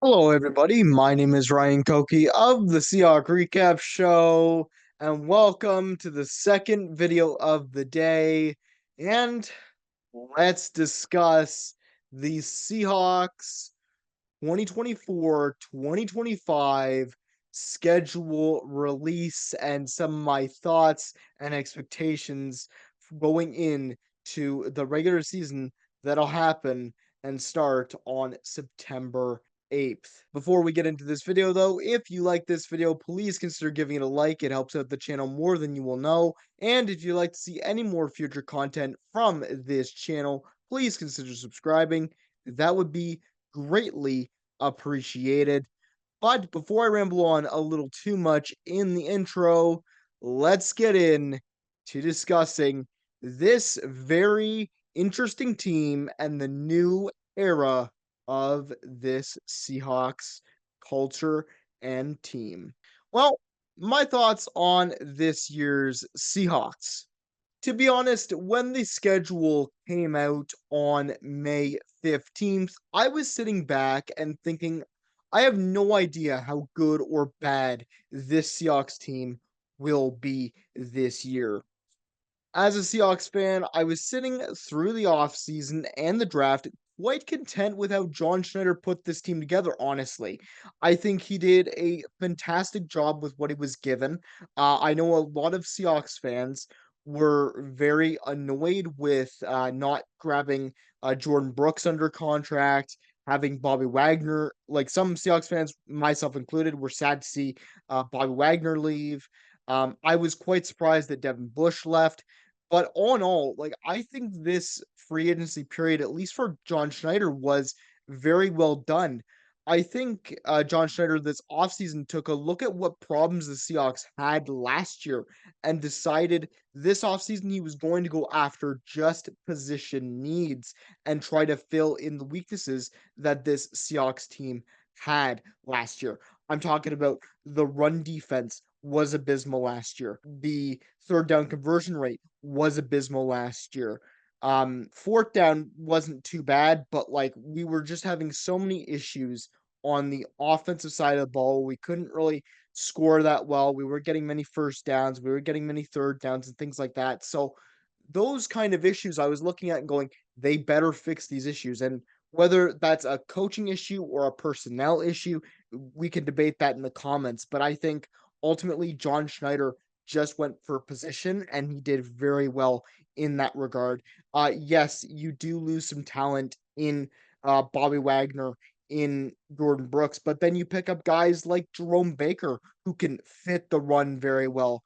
Hello, everybody. My name is Ryan Koki of the Seahawk Recap Show, and welcome to the second video of the day. And let's discuss the Seahawks 2024-2025 schedule release and some of my thoughts and expectations going in to the regular season that'll happen and start on September 8th. Before we get into this video though, if you like this video, please consider giving it a like. It helps out the channel more than you will know. And if you'd like to see any more future content from this channel, please consider subscribing. That would be greatly appreciated. But before I ramble on a little too much in the intro, let's get in to discussing this very interesting team and the new era of this Seahawks culture and team. Well, my thoughts on this year's Seahawks. To be honest, when the schedule came out on May 15th, I was sitting back and thinking, I have no idea how good or bad this Seahawks team will be this year. As a Seahawks fan, I was sitting through the offseason and the draft quite content with how John Schneider put this team together, honestly. I think he did a fantastic job with what he was given. I know a lot of Seahawks fans were very annoyed with not grabbing Jordan Brooks under contract, having Bobby Wagner. Like some Seahawks fans, myself included, were sad to see Bobby Wagner leave. I was quite surprised that Devin Bush left. But all in all, like I think this free agency period, at least for John Schneider, was very well done. I think John Schneider this offseason took a look at what problems the Seahawks had last year and decided this offseason he was going to go after just position needs and try to fill in the weaknesses that this Seahawks team had last year. I'm talking about the run defense was abysmal last year. The third down conversion rate was abysmal last year. Fourth down wasn't too bad, but like we were just having so many issues on the offensive side of the ball. We couldn't really score that well. We were getting many first downs, we were getting many third downs and things like that. So those kind of issues I was looking at and going, they better fix these issues. And whether that's a coaching issue or a personnel issue, we can debate that in the comments. But I think ultimately John Schneider just went for position and he did very well in that regard. Yes, you do lose some talent in Bobby Wagner, in Jordan Brooks, but then you pick up guys like Jerome Baker who can fit the run very well.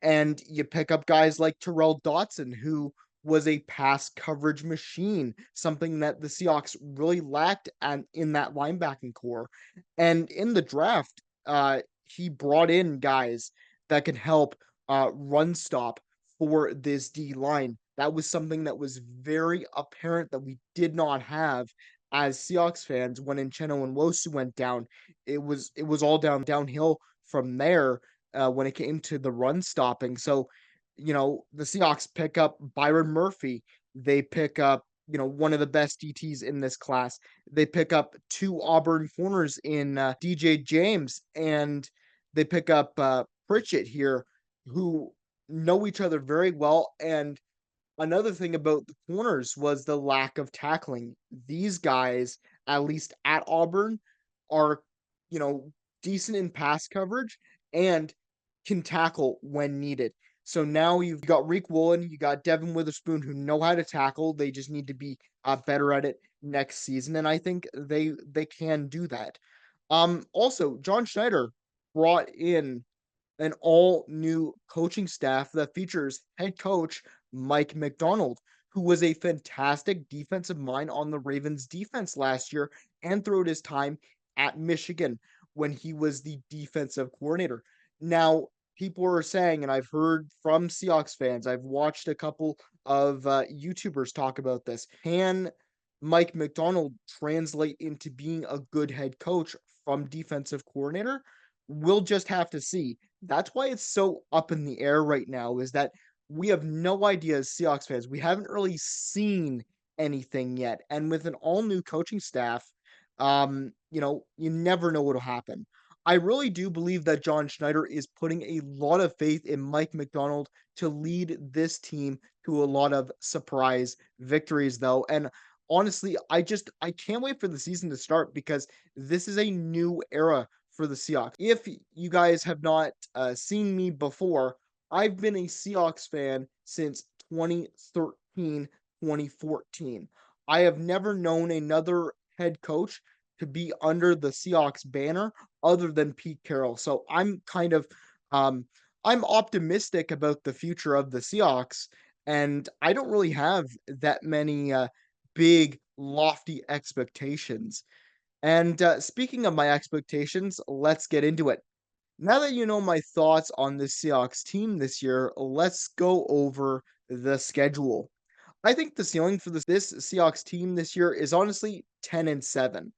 And you pick up guys like Terrell Dotson, who was a pass coverage machine, something that the Seahawks really lacked in that linebacking core. And in the draft, he brought in guys that can help run stop for this D line. That was something that was very apparent that we did not have as Seahawks fans when Uchenna Nwosu went down. It was all downhill from there when it came to the run stopping. So, the Seahawks pick up Byron Murphy. They pick up, one of the best DTs in this class. They pick up two Auburn corners in DJ James, and they pick up Pritchett here, who know each other very well. And another thing about the corners was the lack of tackling. These guys, at least at Auburn, are, you know, decent in pass coverage and can tackle when needed. So now you've got Reek Woolen, you got Devin Witherspoon who know how to tackle. They just need to be better at it next season, and I think they can do that. Also, John Schneider brought in an all new coaching staff that features head coach Mike McDonald, who was a fantastic defensive mind on the Ravens defense last year and throughout his time at Michigan when he was the defensive coordinator. Now, people are saying, and I've heard from Seahawks fans, I've watched a couple of YouTubers talk about this. Can Mike McDonald translate into being a good head coach from defensive coordinator? We'll just have to see. That's why it's so up in the air right now, is that we have no idea as Seahawks fans. We haven't really seen anything yet. And with an all new coaching staff, you never know what'll happen. I really do believe that John Schneider is putting a lot of faith in Mike McDonald to lead this team to a lot of surprise victories, though. And honestly, I can't wait for the season to start because this is a new era for the Seahawks. If you guys have not seen me before, I've been a Seahawks fan since 2013, 2014. I have never known another head coach to be under the Seahawks banner other than Pete Carroll. So um I'm optimistic about the future of the Seahawks, and I don't really have that many big lofty expectations. And speaking of my expectations, let's get into it. Now that you know my thoughts on the Seahawks team this year, let's go over the schedule. I think the ceiling for this Seahawks team this year is honestly 10-7.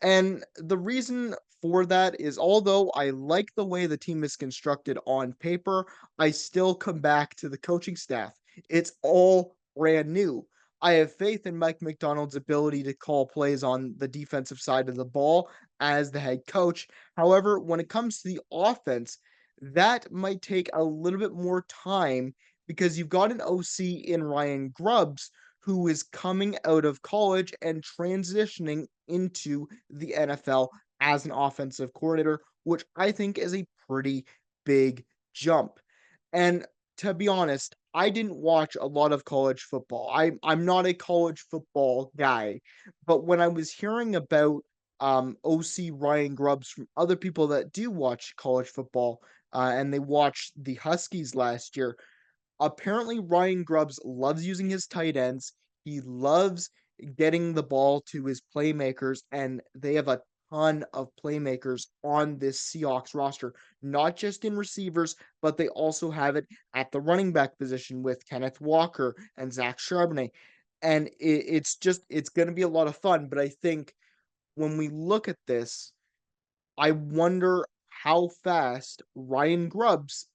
And the reason for that is although I like the way the team is constructed on paper, I still come back to the coaching staff. It's all brand new. I have faith in Mike McDonald's ability to call plays on the defensive side of the ball as the head coach. However, when it comes to the offense, that might take a little bit more time because you've got an OC in Ryan Grubbs who is coming out of college and transitioning into the NFL as an offensive coordinator, which I think is a pretty big jump. And to be honest, I didn't watch a lot of college football. I'm not a college football guy, but when I was hearing about OC Ryan Grubbs from other people that do watch college football, and they watched the Huskies last year, apparently Ryan Grubbs loves using his tight ends. He loves getting the ball to his playmakers, and they have a ton of playmakers on this Seahawks roster, not just in receivers, but they also have it at the running back position with Kenneth Walker and Zach Charbonnet. And it's going to be a lot of fun. But I think when we look at this, I wonder how fast Ryan Grubbs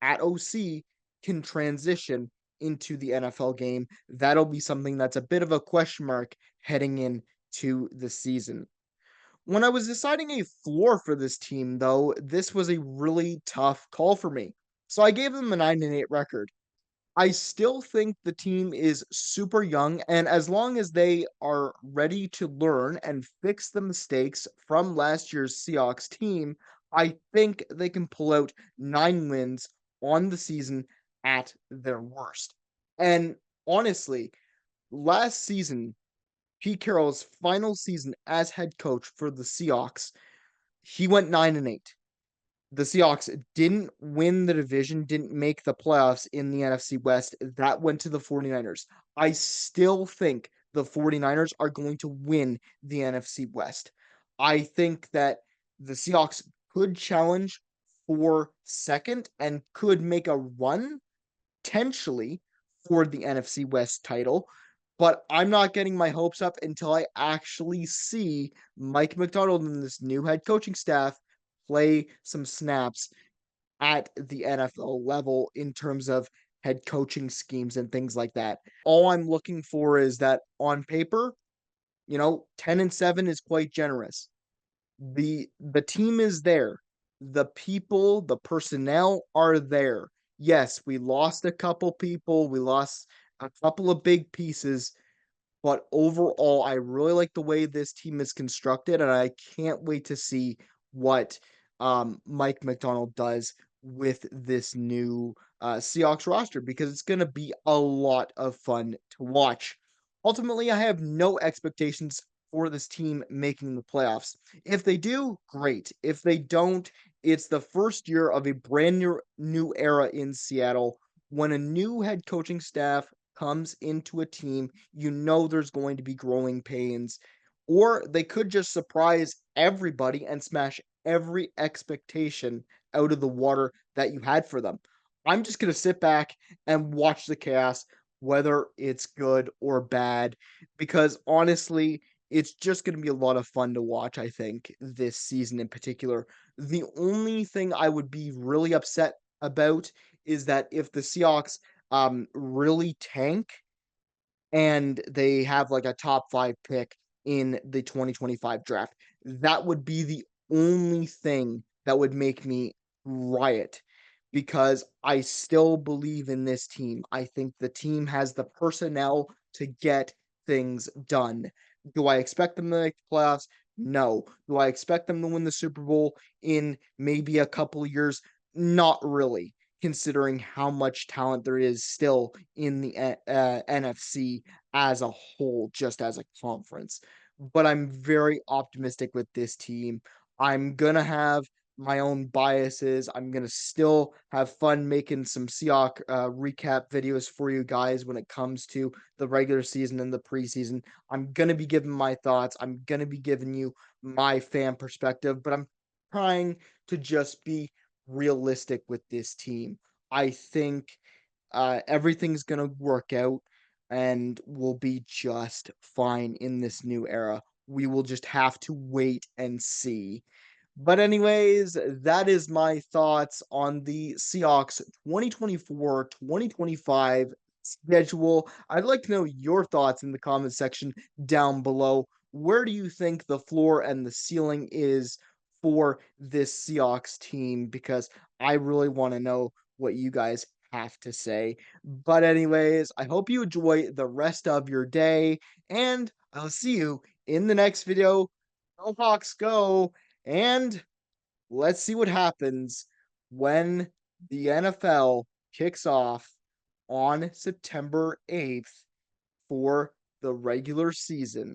at OC can transition into the NFL game. That'll be something that's a bit of a question mark heading into the season. When I was deciding a floor for this team, though, this was a really tough call for me. So I gave them a 9-8 record. I still think the team is super young, and as long as they are ready to learn and fix the mistakes from last year's Seahawks team, I think they can pull out 9 wins on the season at their worst. And honestly, last season, Pete Carroll's final season as head coach for the Seahawks, he went 9-8. The Seahawks didn't win the division, didn't make the playoffs in the NFC West. That went to the 49ers. I still think the 49ers are going to win the NFC West. I think that the Seahawks could challenge for second and could make a run potentially for the NFC West title. But I'm not getting my hopes up until I actually see Mike McDonald and this new head coaching staff play some snaps at the NFL level in terms of head coaching schemes and things like that. All I'm looking for is that on paper, 10-7 is quite generous. The team is there. The people, the personnel are there. Yes, we lost a couple people, we lost a couple of big pieces, but overall, I really like the way this team is constructed, and I can't wait to see what Mike McDonald does with this new Seahawks roster because it's going to be a lot of fun to watch. Ultimately, I have no expectations for this team making the playoffs. If they do, great. If they don't, it's the first year of a brand new era in Seattle when a new head coaching staff comes into a team, there's going to be growing pains. Or they could just surprise everybody and smash every expectation out of the water that you had for them. I'm just going to sit back and watch the chaos, whether it's good or bad, because honestly, it's just going to be a lot of fun to watch, I think, this season in particular. The only thing I would be really upset about is that if the Seahawks really tank and they have like a top 5 pick in the 2025 draft. that would be the only thing that would make me riot because I still believe in this team. I think the team has the personnel to get things done. Do I expect them to make the playoffs? No. Do I expect them to win the Super Bowl in maybe a couple of years? Not really, considering how much talent there is still in the NFC as a whole, just as a conference. But I'm very optimistic with this team. I'm gonna have my own biases. I'm gonna still have fun making some Seahawk recap videos for you guys when it comes to the regular season and the preseason. I'm gonna be giving my thoughts. I'm gonna be giving you my fan perspective, but I'm trying to just be realistic with this team. I think everything's gonna work out and we'll be just fine in this new era. We will just have to wait and see. But anyways, that is my thoughts on the Seahawks 2024-2025 schedule. I'd like to know your thoughts in the comment section down below. Where do you think the floor and the ceiling is for this Seahawks team? Because I really want to know what you guys have to say. But anyways, I hope you enjoy the rest of your day, and I'll see you in the next video. Go Hawks, go! And let's see what happens when the NFL kicks off on September 8th for the regular season.